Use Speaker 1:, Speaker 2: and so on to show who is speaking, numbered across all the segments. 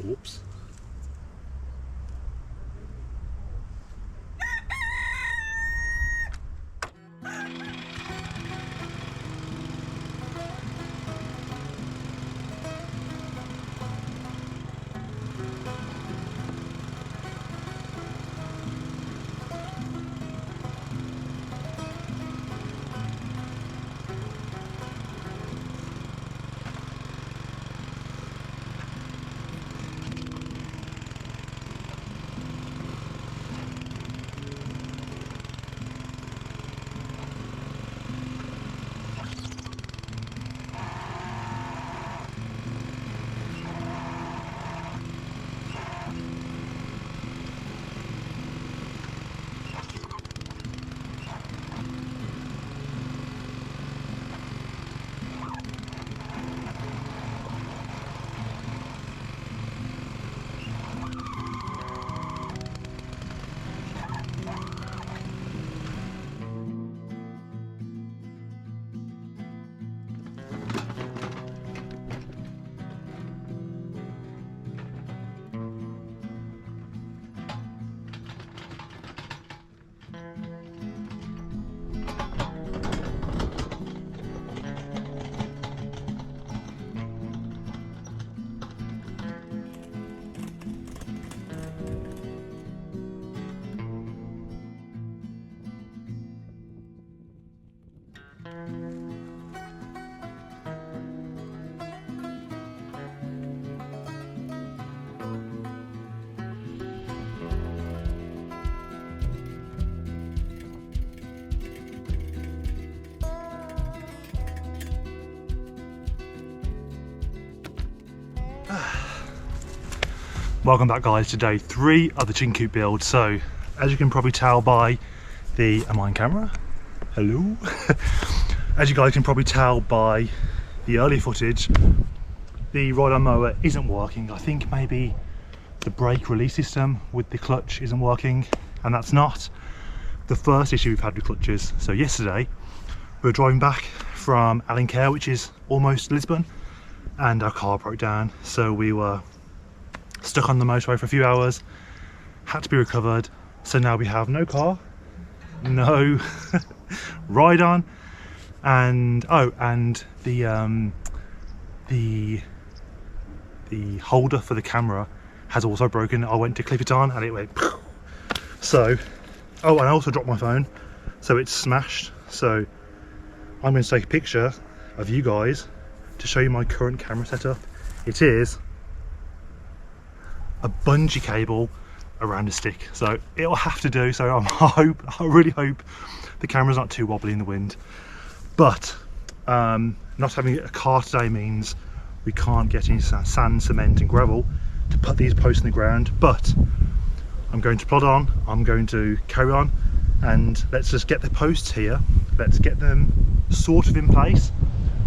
Speaker 1: Whoops. Welcome back guys to day 3 of the chicken coop build. So as you can probably tell by the, am I on camera? Hello? As you guys can probably tell by the early footage, the ride-on mower isn't working. I think maybe the brake release system with the clutch isn't working, and that's not the first issue we've had with clutches. So yesterday we were driving back from Alenquer, which is almost Lisbon, and our car broke down, so we were stuck on the motorway for a few hours, had to be recovered. So now we have no car, no ride on, and the holder for the camera has also broken. I went to clip it on and it went so, oh, and I also dropped my phone, so it's smashed. So I'm going to take a picture of you guys to show you my current camera setup. It is a bungee cable around a stick, so it'll have to do. So I really hope the camera's not too wobbly in the wind. But not having a car today means we can't get any sand, cement and gravel to put these posts in the ground. But I'm going to plod on, I'm going to carry on, and let's just get the posts here, let's get them sort of in place.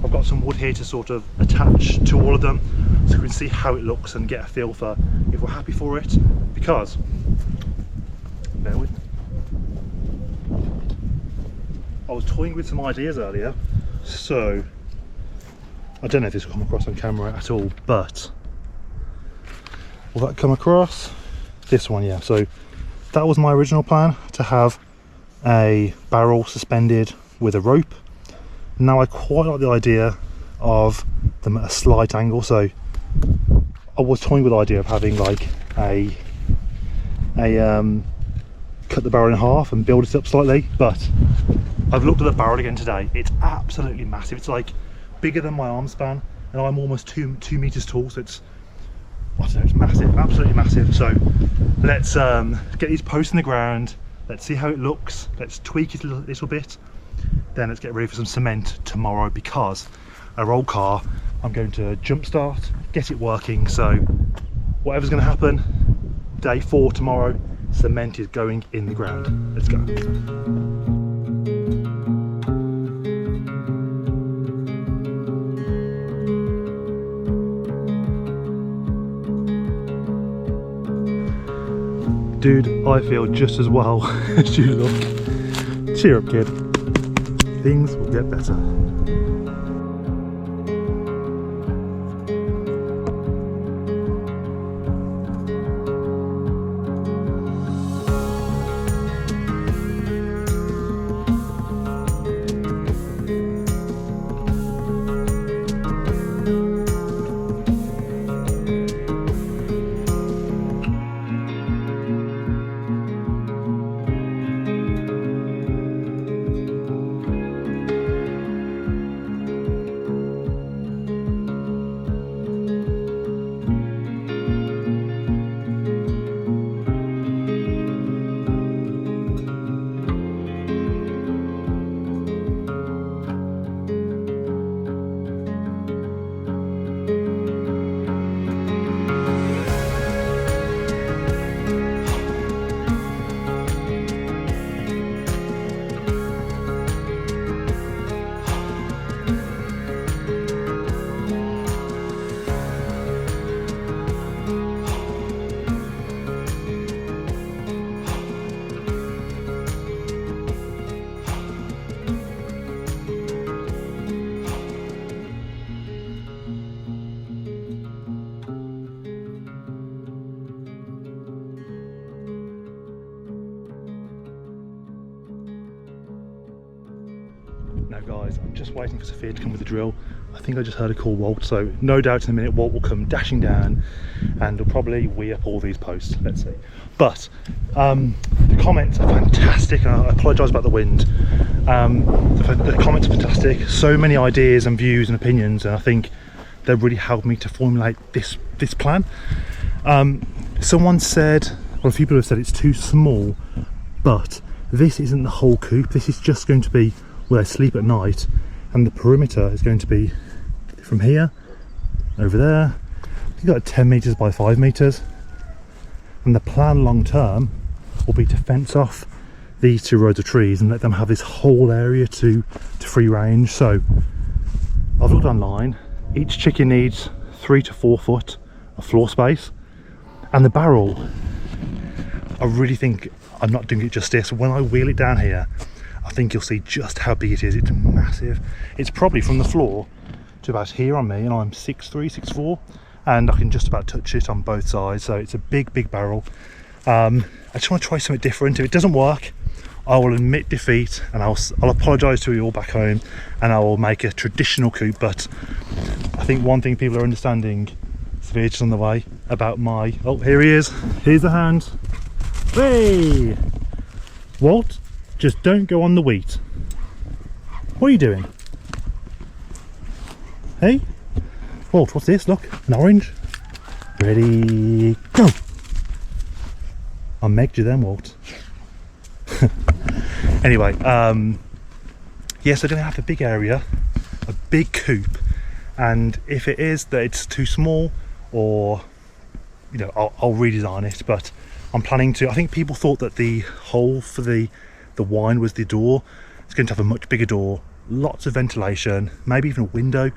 Speaker 1: I've got some wood here to sort of attach to all of them, so we can see how it looks and get a feel for if we're happy for it. Because, bear with me, I was toying with some ideas earlier, so I don't know if this will come across on camera at all, but will that come across? This one, yeah. So that was my original plan, to have a barrel suspended with a rope. Now I quite like the idea of them at a slight angle, so I was toying with the idea of having like a cut the barrel in half and build it up slightly. But I've looked at the barrel again today. It's absolutely massive. It's like bigger than my arm span, and I'm almost two meters tall, so it's, I don't know, it's massive, absolutely massive. So let's get these posts in the ground, let's see how it looks, let's tweak it a little bit, then let's get ready for some cement tomorrow, because our old car I'm going to jump start, get it working. So whatever's going to happen, day 4 tomorrow, cement is going in the ground. Let's go. Dude, I feel just as well as you look. Cheer up, kid. Things will get better. now, guys. I'm just waiting for Sophia to come with the drill. I think I just heard her call Walt, so no doubt in a minute Walt will come dashing down and will probably wee up all these posts. Let's see. But the comments are fantastic, and I apologise about the wind. The comments are fantastic. So many ideas and views and opinions, and I think they've really helped me to formulate this plan. Someone said, well, a few people have said it's too small, but this isn't the whole coop. This is just going to be where I sleep at night, and the perimeter is going to be from here over there. You've got 10 meters by 5 meters, and the plan long term will be to fence off these 2 rows of trees and let them have this whole area to free range. So I've looked online. Each chicken needs 3 to 4 foot of floor space, and the barrel, I really think I'm not doing it justice. When I wheel it down here, I think you'll see just how big it is. It's massive. It's probably from the floor to about here on me, and I'm 6'3", 6'4", and I can just about touch it on both sides. So it's a big barrel. I just want to try something different. If it doesn't work, I will admit defeat, and I'll apologise to you all back home, and I will make a traditional coop. But I think one thing people are understanding, Sophia's on the way, about my, oh, here he is, here's the hand. Hey! Walt, just don't go on the wheat. What are you doing? Hey? Walt, what's this? Look, an orange. Ready, go! I megged you then, Walt. Anyway, yes, I'm going to have a big area, a big coop, and if it is that it's too small, or, you know, I'll redesign it. But I'm planning to, I think people thought that the hole for the wine was the door. It's going to have a much bigger door, lots of ventilation, maybe even a window,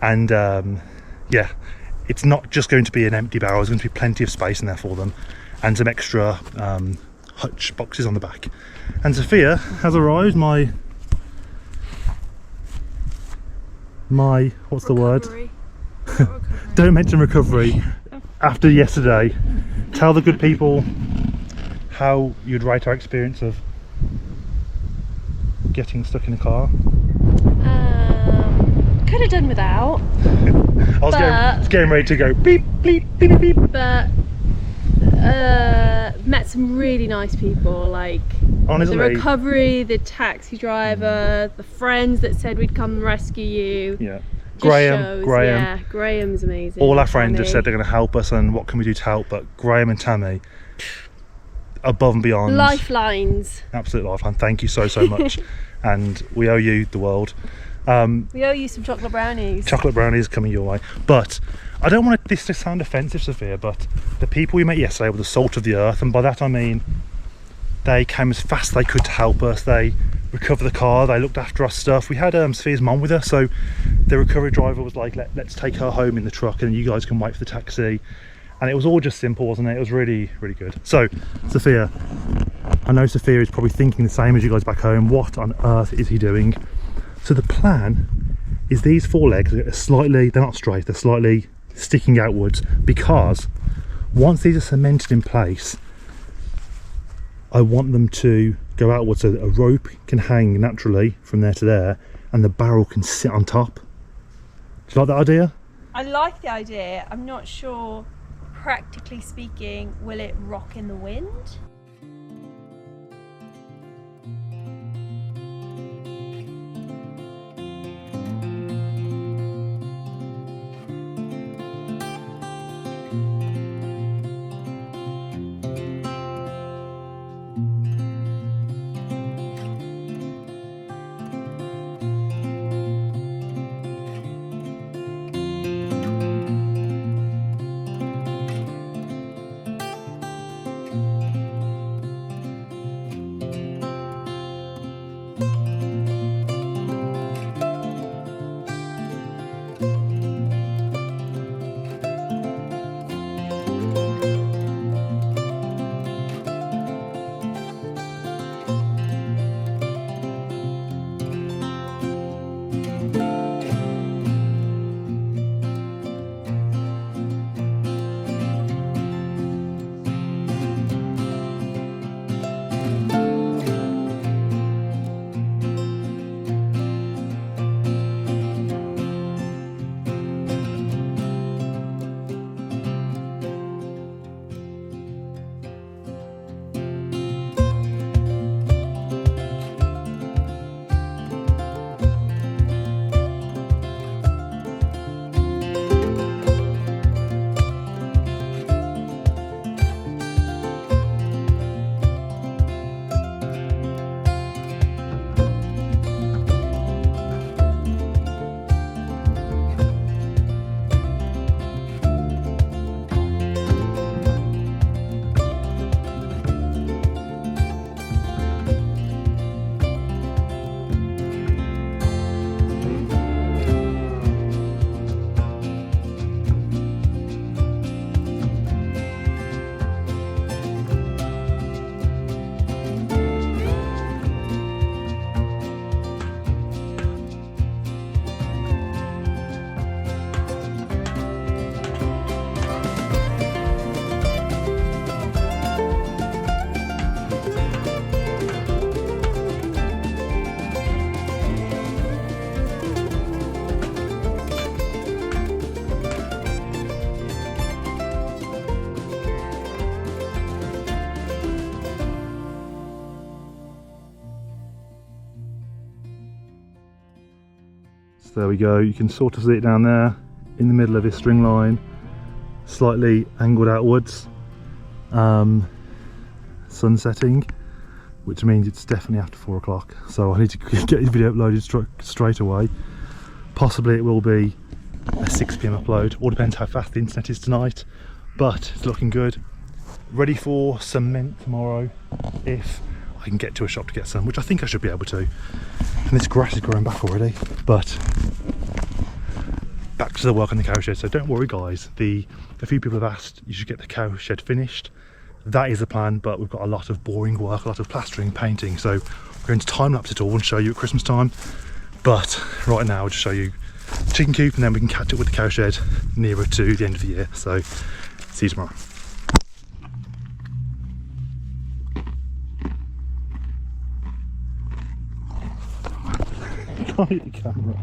Speaker 1: and yeah, it's not just going to be an empty barrel. There's going to be plenty of space in there for them, and some extra hutch boxes on the back. And Sophia has arrived, my what's the word? Don't mention recovery after yesterday. Tell the good people how you'd rate our experience of getting stuck in a car.
Speaker 2: Could have done without.
Speaker 1: I was getting ready to go beep beep beep beep.
Speaker 2: But met some really nice people, like
Speaker 1: honestly,
Speaker 2: the recovery, the taxi driver, the friends that said we'd come and rescue you.
Speaker 1: Yeah.
Speaker 2: Graham.
Speaker 1: Yeah,
Speaker 2: Graham's amazing.
Speaker 1: All our friends have said they're going to help us, and what can we do to help? But Graham and Tammy, above and beyond.
Speaker 2: Lifelines.
Speaker 1: Absolute lifeline. Thank you so much. And we owe you the world.
Speaker 2: We owe you some chocolate brownies.
Speaker 1: Chocolate brownies coming your way. But I don't want this to sound offensive, Sophia, but the people we met yesterday were the salt of the earth, and by that I mean they came as fast as they could to help us. They recovered the car, they looked after our stuff. We had Sophia's mum with us, so the recovery driver was like, let's take her home in the truck and you guys can wait for the taxi. And it was all just simple, wasn't it? It was really good. So Sophia, I know Sophia is probably thinking the same as you guys back home. What on earth is he doing? So the plan is these 4 legs are slightly, they're not straight, they're slightly sticking outwards, because once these are cemented in place, I want them to go outwards so that a rope can hang naturally from there to there, and the barrel can sit on top. Do you like that idea?
Speaker 3: I like the idea. I'm not sure, practically speaking, will it rock in the wind?
Speaker 1: So there we go, you can sort of see it down there in the middle of this string line, slightly angled outwards. Sun setting, which means it's definitely after 4 o'clock, so I need to get this video uploaded straight away. Possibly it will be a 6 PM upload, all depends how fast the internet is tonight, but it's looking good. Ready for cement tomorrow if I can get to a shop to get some, which I think I should be able to. And this grass is growing back already, but back to the work on the cow shed. So don't worry guys, a few people have asked you should get the cow shed finished. That is the plan, but we've got a lot of boring work, a lot of plastering, painting, so we're going to time lapse it all and show you at Christmas time. But right now I'll just show you the chicken coop, and then we can catch up with the cow shed nearer to the end of the year. So see you tomorrow. Camera.